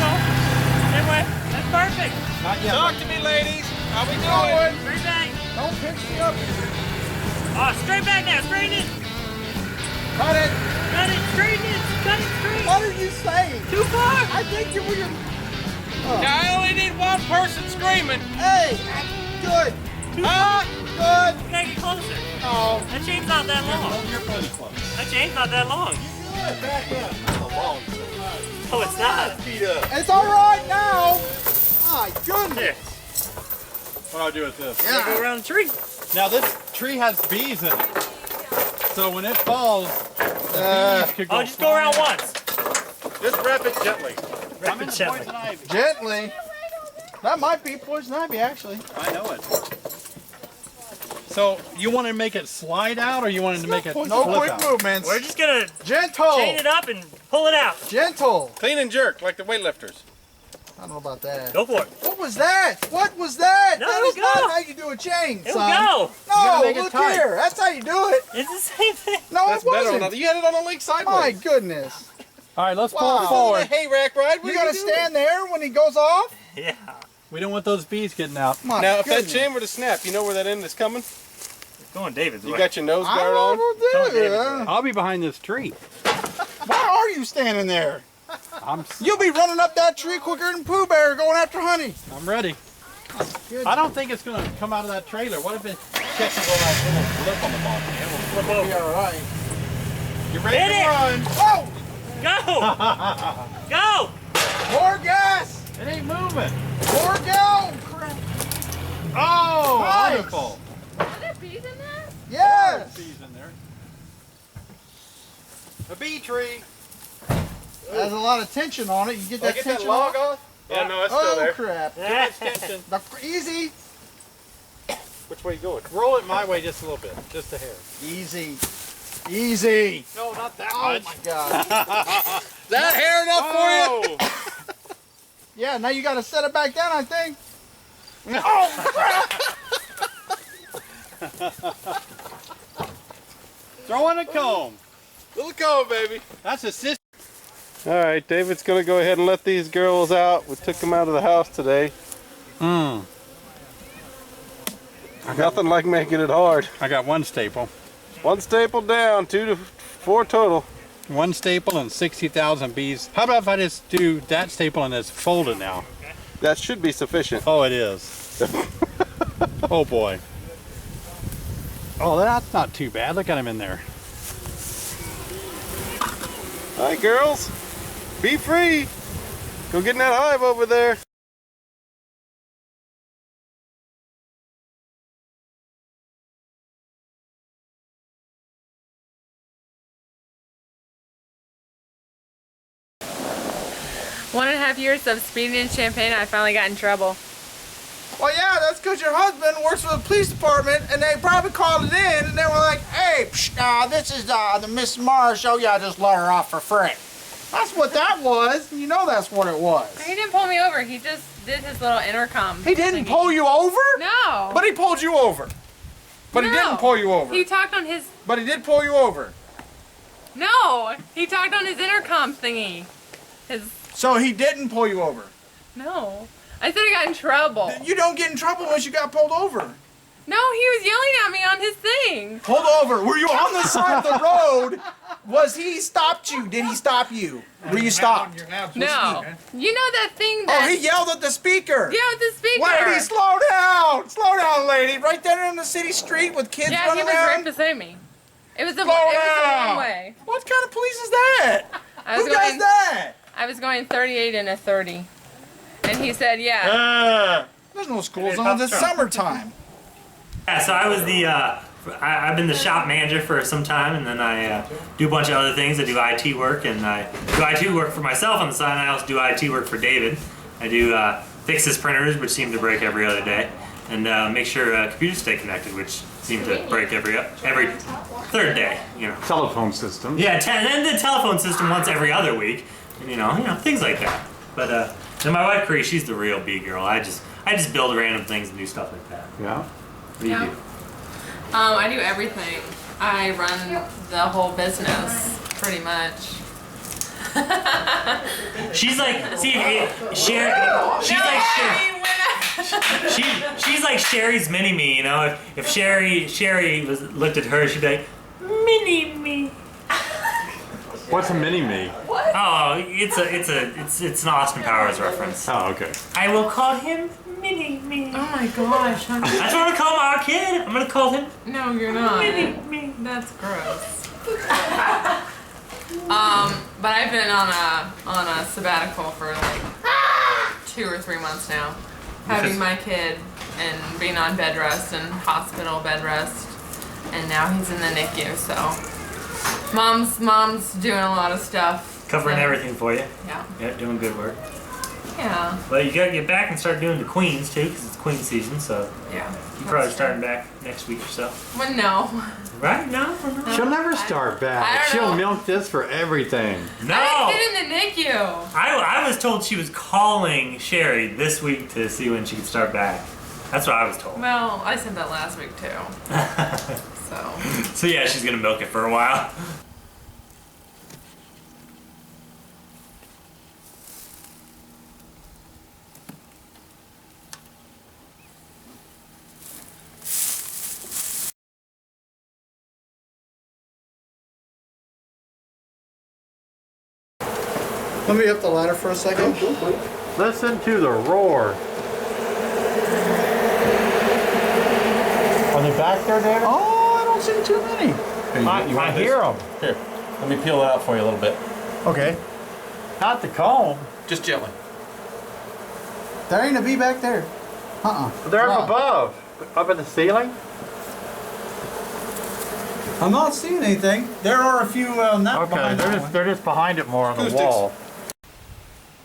go. Same way. That's perfect. Not yet. Talk to me, ladies. How we doing? Straight back. Don't pick me up. Oh, straight back now. Straighten it. Cut it. Cut it. Straighten it. Cut it straight. What are you saying? Too far. I think you were. Now, I only need one person screaming. Hey, good. Good. You gotta get closer. Oh. That chain's not that long. You're pretty close. That chain's not that long. Good. Back up. Oh, it's not. It's all right now. My goodness. What do I do with this? Yeah. Go around the tree. Now this tree has bees in it. So when it falls, the bees could go Just go around once. Just wrap it gently. Wrap it gently. Poison ivy. Gently. That might be poison ivy, actually. I know it. So you want to make it slide out, or you wanted to make it No flip quick out? movements. We're just gonna Gentle. chain it up and pull it out. Gentle. Clean and jerk like the weightlifters. I don't know about that. Go for it. What was that? What was that? No, that it'll is not go. how you do a chain, It'll son. go. No, make it look tight. here. That's how you do it. It's the same thing. No, That's it wasn't. better on the, you had it on the link My sideways. goodness. All right, let's pull Wow. it The forward. hay rack ride. What You are gotta doing? stand there when he goes off? Yeah. We don't want those bees getting out. My Now, if that goodness. chain were to snap, you know where that end is coming? Going David's You way. got your nose I guard on? don't Don't know, David dude. I'll be behind this tree. Why are you standing there? I'm You'll be running up that tree quicker than Pooh Bear going after honey. ready. Good. I don't think it's going to come out of that trailer. What if it catches on that little flip on the bottom? It will flip Be over. all right. You ready Hit to it. run? Whoa! Go! Go! More gas! It ain't moving. More go! Crap. Oh, Nice. wonderful. Are there bees in there? Yes! Bees in there. A bee tree. There's a lot of tension on it. You get that Get that tension log off? off? Oh, no, it's still Oh, there. crap. Extension. Easy. Which way you going? Roll it my way just a little bit, just a hair. Easy. Easy. No, not that Oh, much. my God. That hair enough for you? Oh. Yeah, now you got to set it back down, I think. Throw in a comb. Little comb, baby. That's a sister. All right, David's going to go ahead and let these girls out. We took them out of the house today. Nothing like making it hard. I got one staple. One staple down, 2 to 4 total. One staple and 60,000 bees. How about if I just do that staple and it's folded now? That should be sufficient. Oh, it is. Oh boy. Oh, that's not too bad. Look at him in there. All right, girls, be free. Go get in that hive over there. One and a half years of speeding in Champaign, I finally got in trouble. Well, yeah, that's because your husband works for the police department, and they probably called it in, and they were like, hey, this is the Miss Marsh. Oh, yeah, just let her off for free. That's what that was. You know that's what it was. He didn't pull me over. He just did his little intercom. He didn't thingy. pull you over? No. But he pulled you over. But he No. didn't pull you over. He talked on his... But he did pull you over. No. He talked on his intercom thingy. His... So he didn't pull you over. No. I said I got in trouble. You don't get in trouble once you got pulled over. No, he was yelling at me on his thing. Pulled over. Were you on the side of the road? Was he stopped you? Did he stop you? Were you stopped? No. You know that thing that... Oh, he yelled at the speaker. Yeah, with the speaker. Lady, slow down! Slow down, lady! Right there in the city street with kids Yeah, he running was around. right beside me. It was the Slow one down! way. What kind of police is that? I Who was does going that? I was going 38 and a 30. And he said, yeah. There's no school zones. It's summertime. Yeah, so I was the, I've been the shop manager for some time, and then I do a bunch of other things. I do IT work, and I do IT work for myself on the side, and I also do IT work for David. I do fix his printers, which seem to break every other day, and make sure computers stay connected, which seem to break every third day, you know. Telephone system. Yeah, and the telephone system once every other week, and, you know, things like that. But then my wife, Cree, she's the real bee girl. I just build random things and do stuff like that. Yeah. What do you do? I do everything. I run the whole business, pretty much. She's like, see, Sherry. She's like Sherry. She's like Sherry's mini me, you know. If Sherry looked at her, she'd be like, mini me. What's a mini me? What? Oh, it's an Austin Powers reference. Oh, okay. I will call him mini me. Oh my gosh. I just want to call him our kid. I'm gonna call him No, you're not. mini me. That's gross. But I've been on a sabbatical for like 2 or 3 months now, having my kid and being on bed rest and hospital bed rest, and now he's in the NICU. So, mom's doing a lot of stuff, Covering everything for you. Yeah. Yeah, doing good work. Yeah. But you gotta get back and start doing the queens too, because it's queen season. So Yeah. you're probably starting back next week or so. Well, no. Right? No. She'll never start I back. don't She'll know. milk this for everything. No. I didn't get in the NICU. I was told she was calling Sherry this week to see when she could start back. That's what I was told. Well, I said that last week too. So. So yeah, she's gonna milk it for a while. Let me up the ladder for a second. Listen to the roar. Are they back there, David? Oh, I don't see too many. I hear them. Here, let me peel it out for you a little bit. Okay. Not the comb. Just gently. There ain't a bee back there. They're Oh. up above. Up in the ceiling? I'm not seeing anything. There are a few not Okay, behind that one. they're just behind it more on the Acoustics. wall.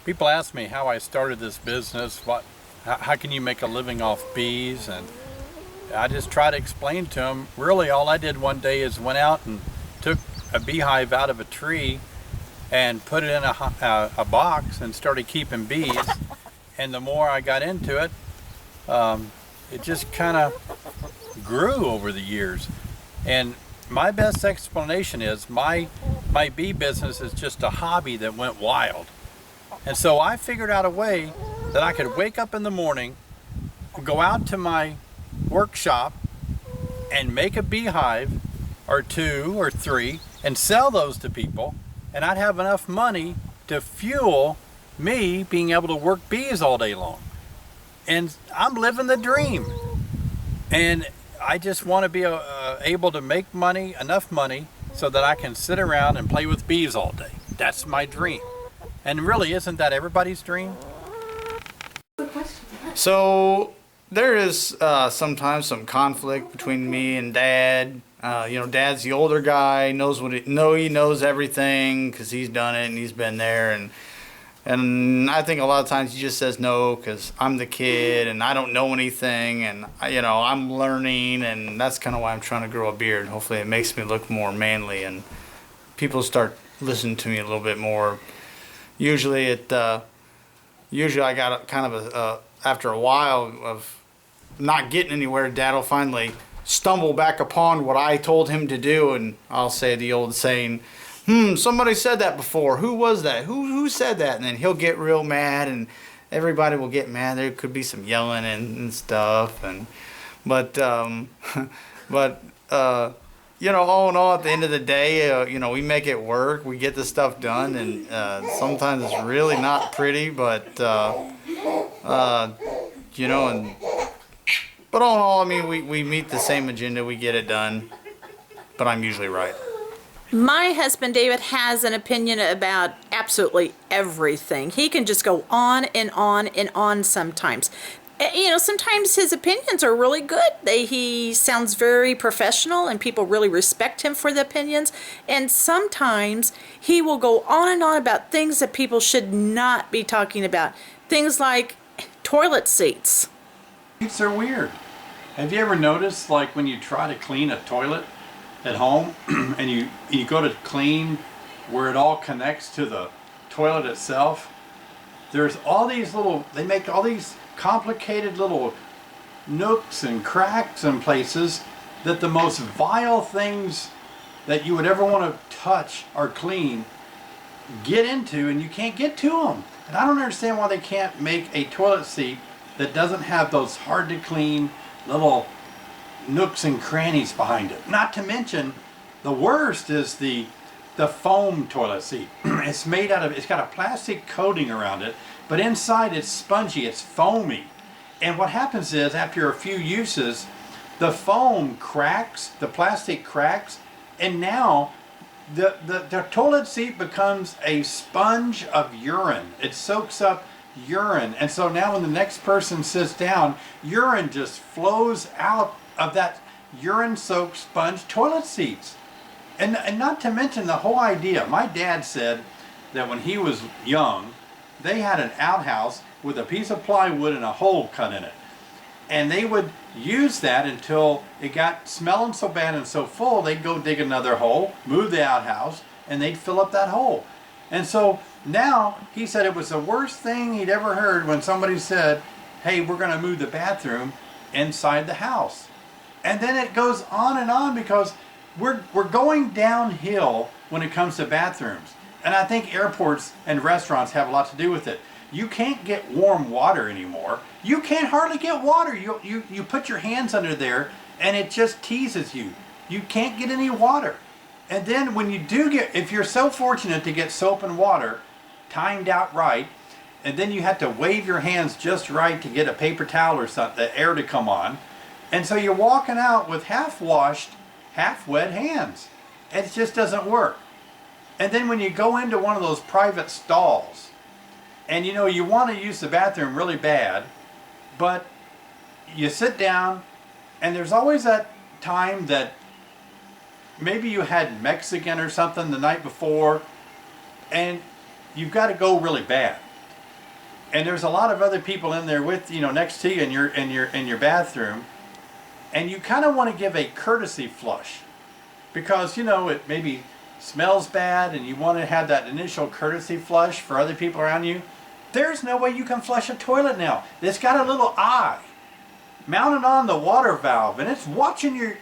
People ask me how I started this business. How can you make a living off bees? And I just try to explain to them. Really, all I did one day is went out and took a beehive out of a tree and put it in a box and started keeping bees. And the more I got into it, it just kind of grew over the years. And my best explanation is my bee business is just a hobby that went wild. And so I figured out a way that I could wake up in the morning, go out to my workshop and make a beehive or 2 or 3 and sell those to people, and I'd have enough money to fuel me being able to work bees all day long. And I'm living the dream. And I just want to be able to make money, enough money, so that I can sit around and play with bees all day. That's my dream. And really, isn't that everybody's dream? So there is sometimes some conflict between me and Dad. Dad's the older guy, he knows everything because he's done it and he's been there, and I think a lot of times he just says no because I'm the kid and I don't know anything, and I'm learning, and that's kind of why I'm trying to grow a beard. Hopefully it makes me look more manly and people start listening to me a little bit more. Usually I got kind of after a while of not getting anywhere, Dad will finally stumble back upon what I told him to do, and I'll say the old saying, somebody said that before. Who was that? Who said that? And then he'll get real mad, and everybody will get mad. There could be some yelling and stuff, but all in all, at the end of the day, we make it work. We get the stuff done, and sometimes it's really not pretty, but but all in all, I mean, we meet the same agenda. We get it done, but I'm usually right. My husband, David, has an opinion about absolutely everything. He can just go on and on and on sometimes. Sometimes his opinions are really good. He sounds very professional and people really respect him for the opinions. And sometimes he will go on and on about things that people should not be talking about. Things like toilet seats. Seats are weird. Have you ever noticed, like, when you try to clean a toilet at home and you go to clean where it all connects to the toilet itself, there's all these they make all these complicated little nooks and cracks and places that the most vile things that you would ever want to touch or clean get into and you can't get to them. And I don't understand why they can't make a toilet seat that doesn't have those hard to clean little nooks and crannies behind it. Not to mention, the worst is the foam toilet seat. It's made out of, it's got a plastic coating around it, but inside it's spongy, it's foamy. And what happens is, after a few uses, the foam cracks, the plastic cracks, and now the toilet seat becomes a sponge of urine. It soaks up urine. And so now when the next person sits down, urine just flows out of that urine-soaked sponge toilet seats. And not to mention the whole idea. My dad said that when he was young, they had an outhouse with a piece of plywood and a hole cut in it. And they would use that until it got smelling so bad and so full, they'd go dig another hole, move the outhouse, and they'd fill up that hole. And so now, he said it was the worst thing he'd ever heard when somebody said, hey, we're going to move the bathroom inside the house. And then it goes on because we're going downhill when it comes to bathrooms. And I think airports and restaurants have a lot to do with it. You can't get warm water anymore. You can't hardly get water. You put your hands under there and it just teases you. You can't get any water. And then when you do get, if you're so fortunate to get soap and water timed out right, and then you have to wave your hands just right to get a paper towel or something, the air to come on. And so you're walking out with half-washed, half-wet hands. It just doesn't work. And then when you go into one of those private stalls, and you know you want to use the bathroom really bad, but you sit down, and there's always that time that maybe you had Mexican or something the night before, and you've got to go really bad. And there's a lot of other people in there with, you know, next to you in your bathroom, and you kind of want to give a courtesy flush because, you know, it maybe smells bad and you want to have that initial courtesy flush for other people around you. There's no way you can flush a toilet now. It's got a little eye mounted on the water valve, and it's watching you,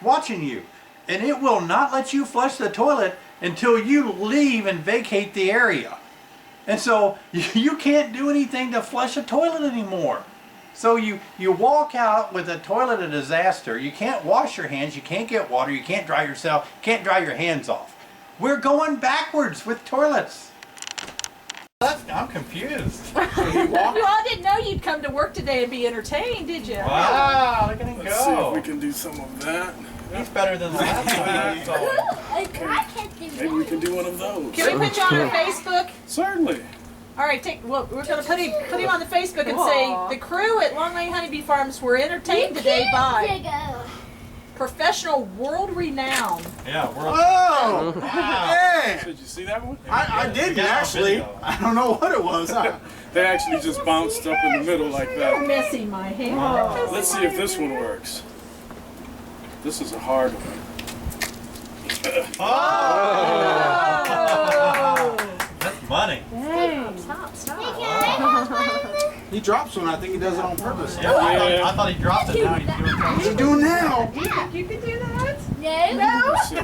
and it will not let you flush the toilet until you leave and vacate the area. And so you can't do anything to flush a toilet anymore. So you walk out with a toilet a disaster. You can't wash your hands, you can't get water, you can't dry yourself, can't dry your hands off. We're going backwards with toilets. I'm confused. You all didn't know you'd come to work today and be entertained, did you? Wow, look at him Let's see if go. we can do some of that. He's better than the last time. Maybe we can do one of those. Can we put you on our Facebook? Certainly. All right, we're going to put him on the Facebook and say, the crew at Long Lane Honeybee Farms were entertained today by professional world-renowned. Yeah, we're Oh! wow. Hey! Did you see that one? I didn't got it on actually. video. I don't know what it was. They actually just bounced up in the middle like You're that. messing my hair. Let's see if this one works. This is a hard one. That's money. He drops one. I think he does it on purpose. Yeah, I thought he dropped it. Now he's doing something. What's he doing now? You can do that? Let's see.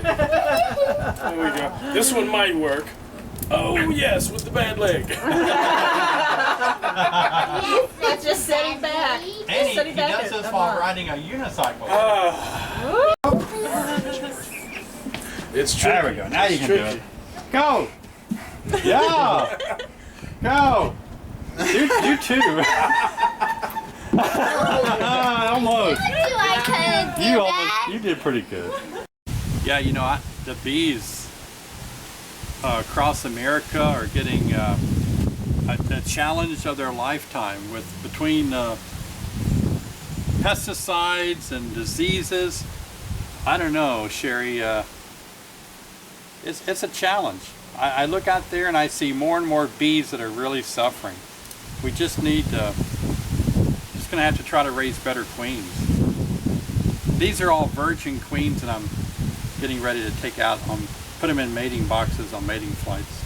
There we go. This one might work. Oh yes, with the bad leg. Just setting back. And Just setting he back does at this a while month. riding a unicycle. It's tricky. There we go. Now you It's can do tricky. it. Go. Yeah. Go. You too. Almost. You did pretty good. Yeah, you know, the bees across America are getting a challenge of their lifetime between pesticides and diseases. I don't know, Sherry. It's a challenge. I look out there and I see more and more bees that are really suffering. We just need to, just gonna have to try to raise better queens. These are all virgin queens that I'm getting ready to take out, put them in mating boxes on mating flights.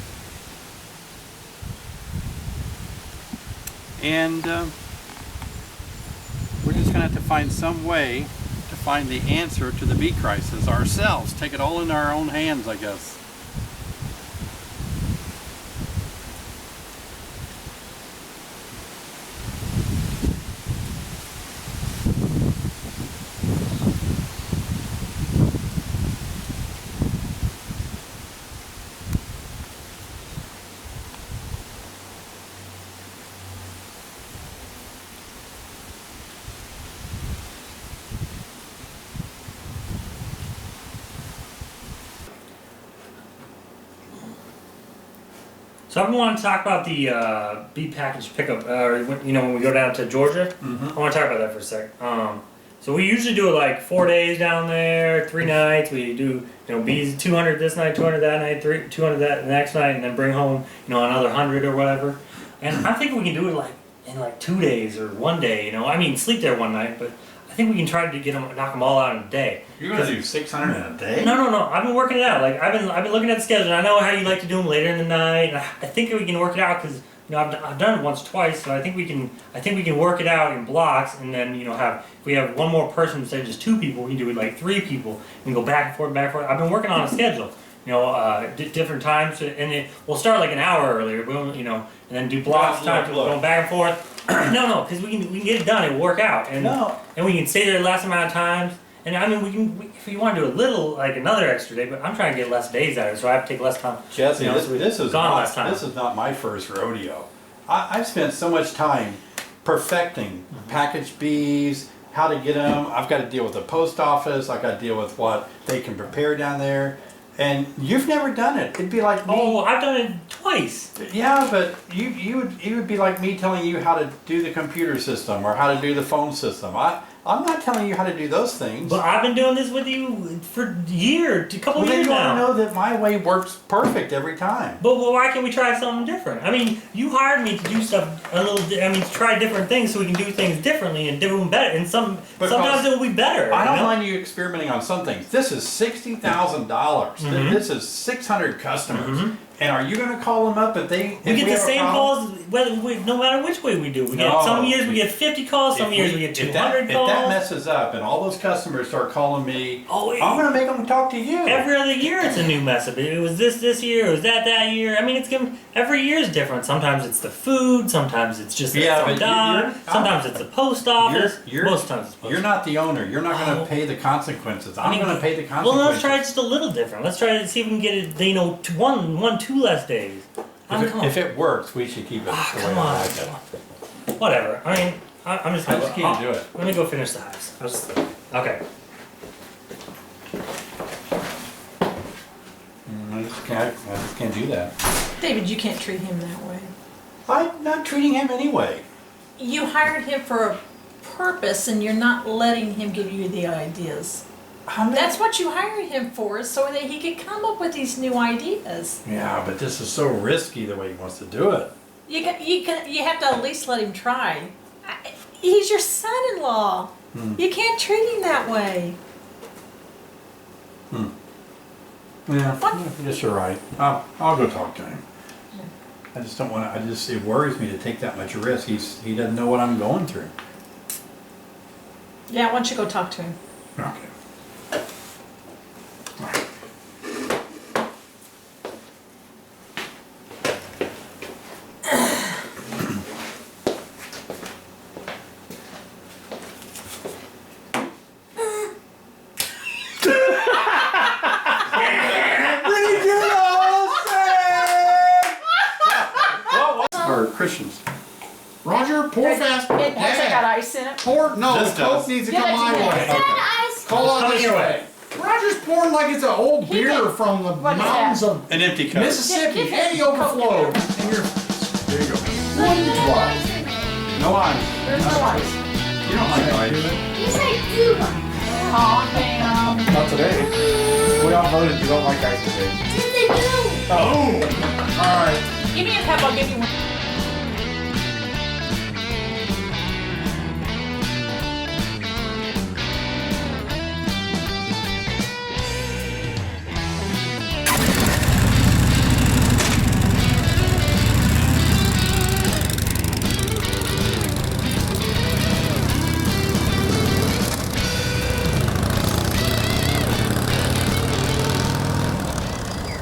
And we're just gonna have to find some way to find the answer to the bee crisis ourselves. Take it all in our own hands, I guess. So I've been wanting to talk about the bee package pickup, when we go down to Georgia. I want to talk about that for a sec. So we usually do it like 4 days down there, 3 nights. We do, bees 200 this night, 200 that night, 200 that the next night, and then bring home, another 100 or whatever. And I think we can do it in 2 days or 1 day. I mean, sleep there one night, but I think we can try to knock them all out in a day. You're gonna do 600 in a day? No. I've been working it out. Like I've been looking at the schedule. And I know how you like to do them later in the night. And I think we can work it out because I've done it once, twice. So I think we can work it out in blocks. And then if we have one more person instead of just 2 people, we can do it like 3 people. We can go back and forth, back and forth. I've been working on a schedule. Different times, and we'll start like an hour earlier. And then do blocks of time, going back and forth. No, because we can get it done. It'll work out, and we can stay there the last amount of times. And I mean, if you want to do a little, like another extra day, but I'm trying to get less days out of it, so I have to take less time. Jesse, this is less not my first rodeo. I've spent so much time perfecting packaged bees, how to get them. I've got to deal with the post office. I've got to deal with what they can prepare down there. And you've never done it. It'd be like me. Oh, I've done it twice. Yeah, but you would be like me telling you how to do the computer system or how to do the phone system. I'm not telling you how to do those things. But I've been doing this with you for a couple years you now. want to know that my way works perfect every time. But why can't we try something different? I mean, you hired me to do stuff to try different things so we can do things differently and do them better. And sometimes it will be better. I don't mind you experimenting on some things. This is $60,000. This is 600 customers. And are you going to call them up if we get the same calls no matter which way we do. Some years we get 50 calls, some years we get 200 calls. If that messes up and all those customers start calling me, I'm going to make them talk to you. Every other year it's a new mess up. It was this year, it was that year. I mean, every year is different. Sometimes it's the food, sometimes it's just some dog, sometimes it's the post office. Most times it's post office. You're not the owner. You're not going to pay the consequences. I'm going to pay the consequences. Well, let's try it just a little different. Let's try to see if we can get it, 2 less days. If it works, we should keep it the way I like it. Whatever. I mean, I just can't do it. Let me go finish the hives. Okay. I just can't do that. David, you can't treat him that way. I'm not treating him anyway. You hired him for a purpose and you're not letting him give you the ideas. That's what you hired him for, so that he could come up with these new ideas. Yeah, but this is so risky the way he wants to do it. You have to at least let him try. He's your son-in-law. You can't treat him that way. Yeah, I guess you're right. I'll go talk to him. I just don't want to. It worries me to take that much risk. He doesn't know what I'm going through. Yeah, why don't you go talk to him? Okay. Christians. Roger, pour fast. It also got ice in it. Pour, no, This Coke does. needs to Give come it to my me. way. It's Cola Coming this your way. Roger's pouring like it's an old He beer did. from the What is mountains that? of An empty cup. Mississippi. Give him And he Coke. overflowed. And you're, there you go. What do you want? No ice. There's no ice. You don't like ice. Yes, I do. Aw, damn. Not today. We all voted you don't like ice today. Yes, I do. Oh. All right. Give me a cup, I'll give you one.